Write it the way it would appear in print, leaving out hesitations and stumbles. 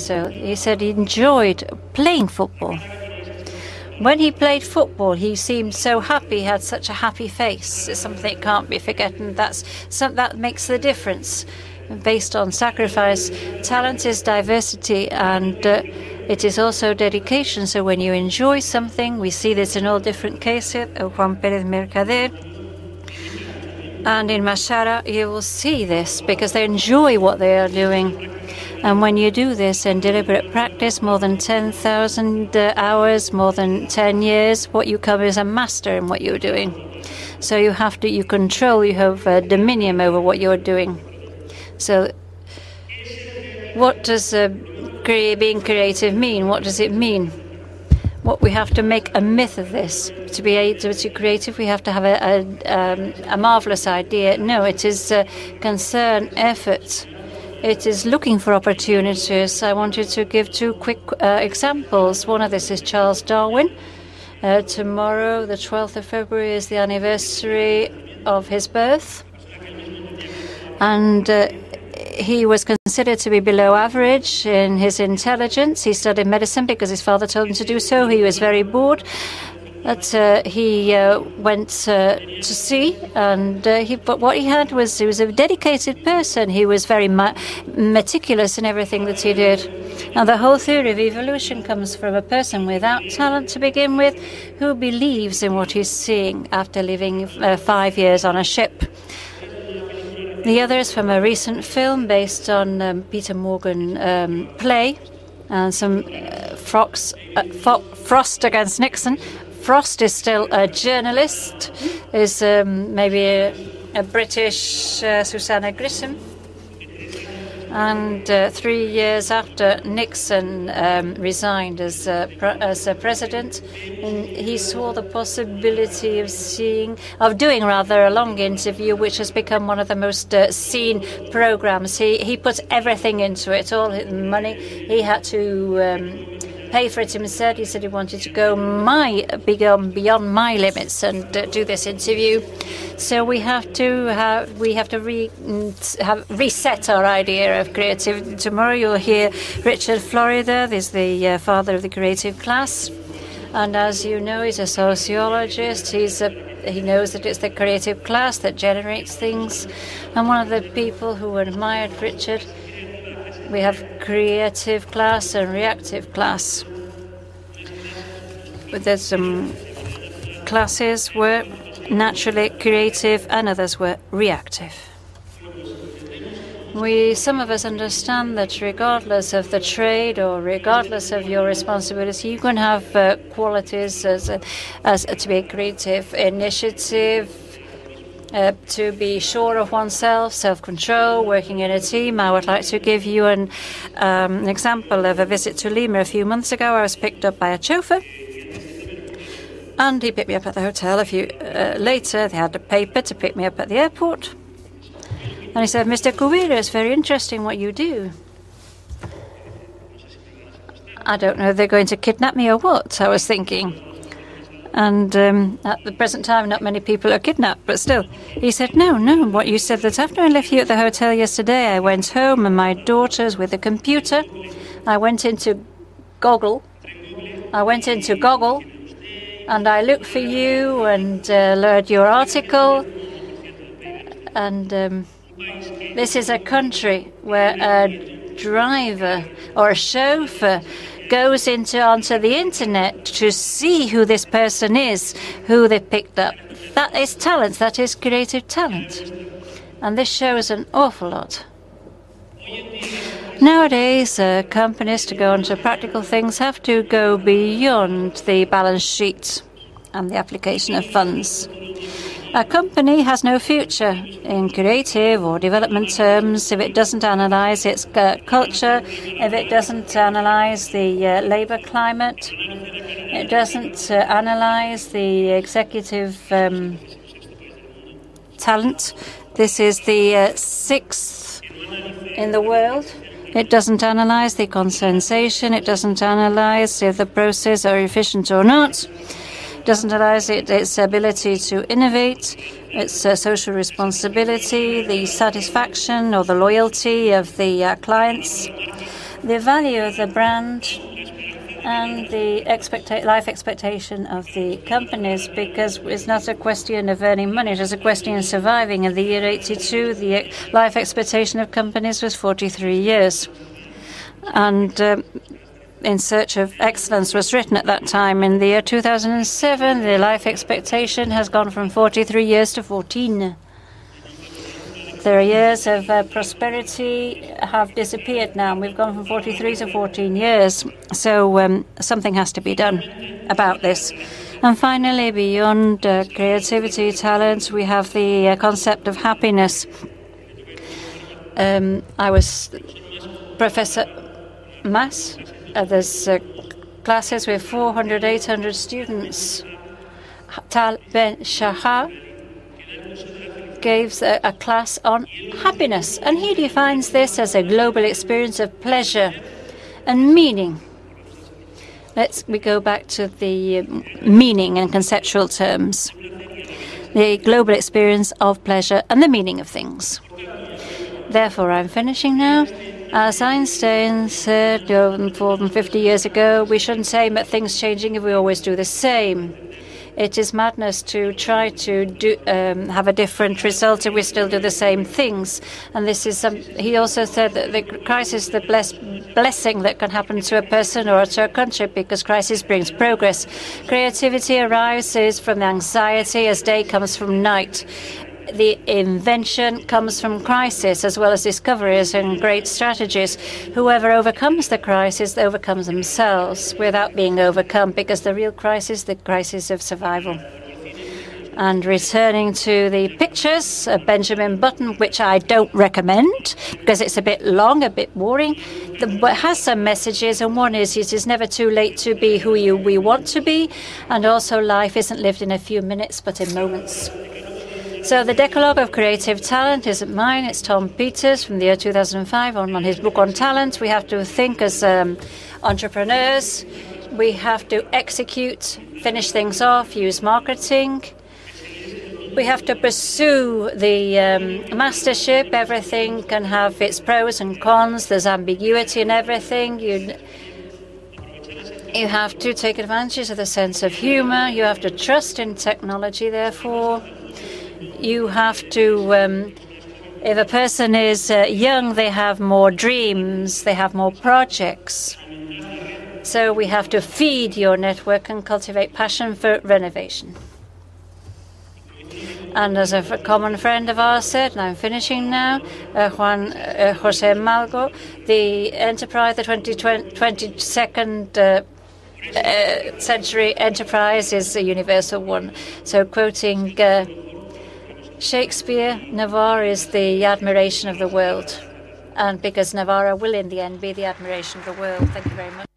old. He said he enjoyed playing football. When he played football, he seemed so happy, he had such a happy face. It's something that can't be forgotten. That makes the difference. Based on sacrifice, talent is diversity, and it is also dedication. So when you enjoy something, we see this in all different cases. Juan Pérez Mercader and in Mashara, you will see this because they enjoy what they are doing. And when you do this in deliberate practice, more than 10,000 hours, more than 10 years, what you come is a master in what you're doing. So you have dominion over what you're doing. So what does being creative mean? What does it mean? What we have to make a myth of this. To be able to be creative, we have to have a marvelous idea. No, it is concern, effort. It is looking for opportunities. I wanted to give two quick examples. One of this is Charles Darwin. Tomorrow, the 12th of February, is the anniversary of his birth. And he was considered to be below average in his intelligence. He studied medicine because his father told him to do so. He was very bored. But he went to sea, and but what he had was he was a dedicated person. He was very meticulous in everything that he did. Now, the whole theory of evolution comes from a person without talent to begin with, who believes in what he's seeing after living 5 years on a ship. The other is from a recent film based on Peter Morgan play, and some Frost against Nixon. Frost is still a journalist, is maybe a British Susanna Grissom. And 3 years after Nixon resigned as president, and he saw the possibility of doing a long interview, which has become one of the most seen programs. He put everything into it, all his money. He had to pay for it himself. He said he wanted to go beyond my limits and do this interview. So we have to reset our idea of creativity. Tomorrow you'll hear Richard Florida. He's the father of the creative class, and as you know, he's a sociologist. He knows that it's the creative class that generates things. And one of the people who admired Richard. We have creative class and reactive class. But there's some classes were naturally creative and others were reactive. Some of us understand that regardless of the trade or regardless of your responsibility, you can have qualities as to be creative, initiative, to be sure of oneself, self-control, working in a team. I would like to give you an example of a visit to Lima a few months ago. I was picked up by a chauffeur, and he picked me up at the hotel. A few later, they had a paper to pick me up at the airport. And he said, "Mr. Cubeiro, it's very interesting what you do." I don't know if they're going to kidnap me or what, I was thinking. And at the present time, not many people are kidnapped, but still. He said, no, what you said that after I left you at the hotel yesterday, I went home and my daughter's with a computer. I went into Goggle, and I looked for you and learned your article. And this is a country where a driver or a chauffeur goes onto the internet to see who this person is, who they picked up. That is talent. That is creative talent. And this shows an awful lot. Nowadays, companies, to go on to practical things, have to go beyond the balance sheet and the application of funds. A company has no future in creative or development terms if it doesn't analyze its culture, if it doesn't analyze the labor climate, it doesn't analyze the executive talent. This is the sixth in the world. It doesn't analyze the compensation. It doesn't analyze if the process are efficient or not. Doesn't analyze its ability to innovate, its social responsibility, the satisfaction or the loyalty of the clients. the value of the brand and the life expectation of the companies, because it's not a question of earning money, it is a question of surviving. In the year 82, the life expectation of companies was 43 years. And In Search of Excellence was written at that time. In the year 2007, the life expectation has gone from 43 years to 14. Their years of prosperity have disappeared now. We've gone from 43 to 14 years. So something has to be done about this. And finally, beyond creativity, talent, we have the concept of happiness. I was Professor Mas. There's classes with 400, 800 students. Tal Ben Shahar gives a class on happiness, and he defines this as a global experience of pleasure and meaning. We go back to the meaning in conceptual terms. The global experience of pleasure and the meaning of things. Therefore, I'm finishing now. As Einstein said more than 50 years ago, we shouldn't aim at things changing if we always do the same. It is madness to try to have a different result if we still do the same things. And this is he also said that the crisis is the blessing that can happen to a person or to a country, because crisis brings progress. Creativity arises from the anxiety as day comes from night. The invention comes from crisis, as well as discoveries and great strategies. Whoever overcomes the crisis overcomes themselves without being overcome, because the real crisis is the crisis of survival. And returning to the pictures, Benjamin Button, which I don't recommend because it's a bit long, a bit boring, but has some messages. And one is, it is never too late to be who we want to be. And also, life isn't lived in a few minutes, but in moments. So the Decalogue of Creative Talent isn't mine. It's Tom Peters from the year 2005 on his book on talent. We have to think as entrepreneurs. We have to execute, finish things off, use marketing. We have to pursue the mastership. Everything can have its pros and cons. There's ambiguity in everything. You have to take advantage of the sense of humor. You have to trust in technology, therefore. You have to, if a person is young, they have more dreams, they have more projects. So we have to feed your network and cultivate passion for renovation. And as a common friend of ours said, and I'm finishing now, Juan José Malgo, the enterprise, the 22nd century enterprise is a universal one. So quoting Shakespeare, Navarra is the admiration of the world. And because Navarra will in the end be the admiration of the world. Thank you very much.